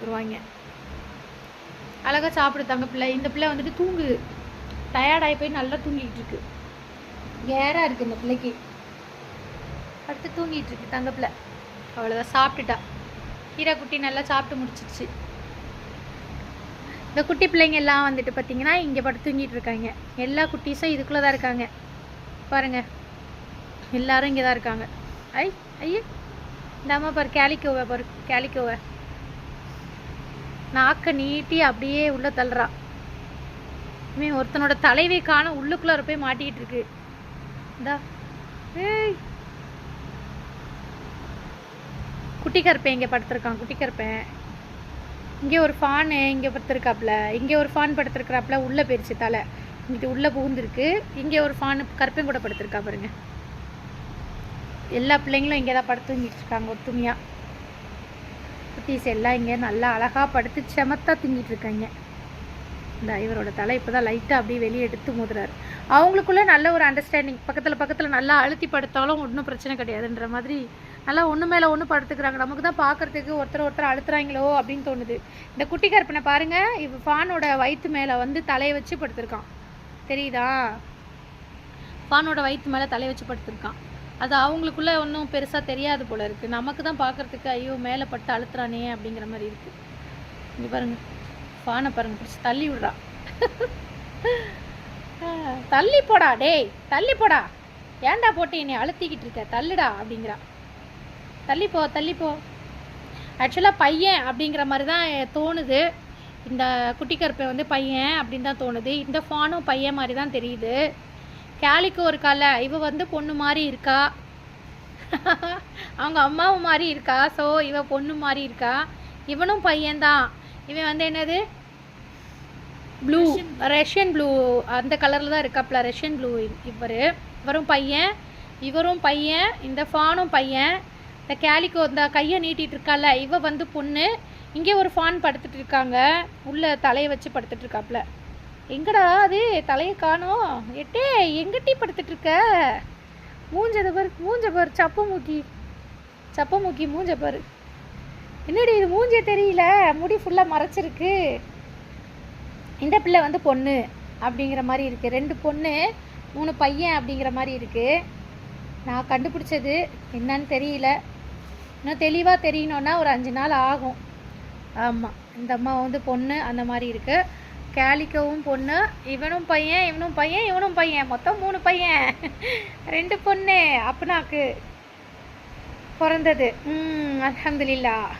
கொடுத்துருவாங்க. அழகாக சாப்பிடுத்தாங்க பிள்ளை. இந்த பிள்ளை வந்துட்டு தூங்குது, டயர்டாகி போய் நல்லா தூங்கிட்டு இருக்கு. ஏறாக இருக்குது இந்த பிள்ளைக்கு, அடுத்து தூங்கிட்டு இருக்கு தங்க பிள்ளை. அவ்வளோதான், சாப்பிட்டுட்டா. கீரை குட்டி நல்லா சாப்பிட்டு முடிச்சிடுச்சு. இந்த குட்டி பிள்ளைங்க எல்லாம் வந்துட்டு பார்த்தீங்கன்னா இங்கே படுத்து தூங்கிட்டு இருக்காங்க. எல்லா குட்டீஸும் இதுக்குள்ளே தான் இருக்காங்க பாருங்கள், எல்லாரும் இங்கே தான் இருக்காங்க. ஐயே இந்த அம்மா பாரு, கேலிக்கோவை பாரு, கேலிக்கோவை நாக்க நீட்டி அப்படியே உள்ளே தள்ளுறா. ஒருத்தனோட தலைவை காண உள்ளுக்குள்ளார போய் மாட்டிக்கிட்டு இருக்கு. இந்தா ஏய், குட்டி கருப்பேன் இங்கே படுத்துருக்கான். குட்டி கருப்பேன் இங்கே ஒரு ஃபேனு இங்கே படுத்துருக்காப்புல, இங்கே ஒரு ஃபேன் படுத்துருக்குறாப்புல, உள்ளே போயிடுச்சு தலை, இங்கிட்டு உள்ளே புகுந்துருக்கு. இங்கே ஒரு ஃபேனு கருப்பையும் கூட படுத்துருக்கா பாருங்க. எல்லா பிள்ளைங்களும் இங்கே தான் படுத்து தூங்கிட்டு இருக்காங்க ஒத்துமையாக. குட்டீஸ் எல்லாம் இங்கே நல்லா அழகாக படுத்து செமத்தாக தூங்கிட்டு இருக்காங்க. இந்த இவரோட தலை இப்போ தான் லைட்டாக அப்படியே வெளியே எடுத்து மோதுறாரு. அவங்களுக்குள்ளே நல்ல ஒரு அண்டர்ஸ்டாண்டிங், பக்கத்தில் நல்லா அழுத்தி படுத்தாலும் ஒன்றும் பிரச்சனை கிடையாதுன்ற மாதிரி நல்லா ஒன்று மேலே ஒன்று படுத்துக்கிறாங்க. நமக்கு தான் பார்க்குறதுக்கு ஒருத்தர் அழுத்துறாங்களோ அப்படின்னு தோணுது. இந்த குட்டி கருப்பனை பாருங்கள், இப்போ ஃபானோட வயிற்று மேலே வந்து தலையை வச்சு படுத்துருக்கான், தெரியுதா? ஃபானோட வயிற்று மேலே தலையை வச்சு படுத்துருக்கான். அது அவங்களுக்குள்ளே ஒன்றும் பெருசாக தெரியாது போல் இருக்குது. நமக்கு தான் பார்க்குறதுக்கு ஐயோ மேலே பட்டு அழுத்துறானே அப்படிங்கிற மாதிரி இருக்குது. இங்கே பாருங்கள், ஃபானை பாருங்கள், பிடிச்சி தள்ளி விடுறா. தள்ளி போடா டேய், தள்ளி போடா, ஏன்டா போட்டு என்னை அழுத்திக்கிட்டு இருக்க, தள்ளுடா அப்படிங்கிறா. தள்ளிப்போ தள்ளிப்போ. ஆக்சுவலாக பையன் அப்படிங்கிற மாதிரி தான் தோணுது. இந்த குட்டி கருப்பை வந்து பையன் அப்படின்னு தான் தோணுது. இந்த ஃபானும் பையன் மாதிரி தான் தெரியுது. கேலிக்கு ஒரு கால இவ வந்து பொண்ணு மாதிரி இருக்கா, அவங்க அம்மாவும் மாதிரி இருக்கா. ஸோ இவ பொண்ணு மாதிரி இருக்கா. இவனும் பையன்தான். இவன் வந்து என்னது ப்ளூ, ரஷ்யன் ப்ளூ அந்த கலரில் தான் இருக்காப்புல, ரஷ்யன் ப்ளூ. இவரும் பையன், இவரும் பையன், இந்த ஃபானும் பையன். இந்த கேலிக்கோ இந்த கையை நீட்டிகிட்டு இருக்கால இவ வந்து பொண்ணு. இங்கே ஒரு ஃபான் படுத்துட்டு இருக்காங்க, உள்ள தலையை வச்சு படுத்துட்டு இருக்காப்புல. எங்கடா அது தலையை காணோம், எட்டே எங்கிட்டி படுத்துட்டு இருக்க? மூஞ்சதை பாரு, மூஞ்ச பாரு, சப்ப மூக்கி மூஞ்ச பாரு. என்னடி இது மூஞ்சே தெரியல, முடி ஃபுல்லாக மறைச்சிருக்கு. இந்த பிள்ளை வந்து பொண்ணு அப்படிங்கிற மாதிரி இருக்குது. 2 பொண்ணு 3 பையன் அப்படிங்கிற மாதிரி இருக்குது. நான் கண்டுபிடிச்சது என்னன்னு தெரியல, இன்னும் தெளிவாக தெரியணுன்னா ஒரு 5 நாள் ஆகும். ஆமாம், இந்த அம்மா வந்து பொண்ணு அந்த மாதிரி இருக்குது. கேலிக்கவும் பொண்ணு, இவனும் பையன், இவனும் பையன், இவனும் பையன், மொத்தம் 3 பையன் 2 பொண்ணு அப்பனாக்கு பிறந்தது. அல்ஹம்துலில்லாஹ்.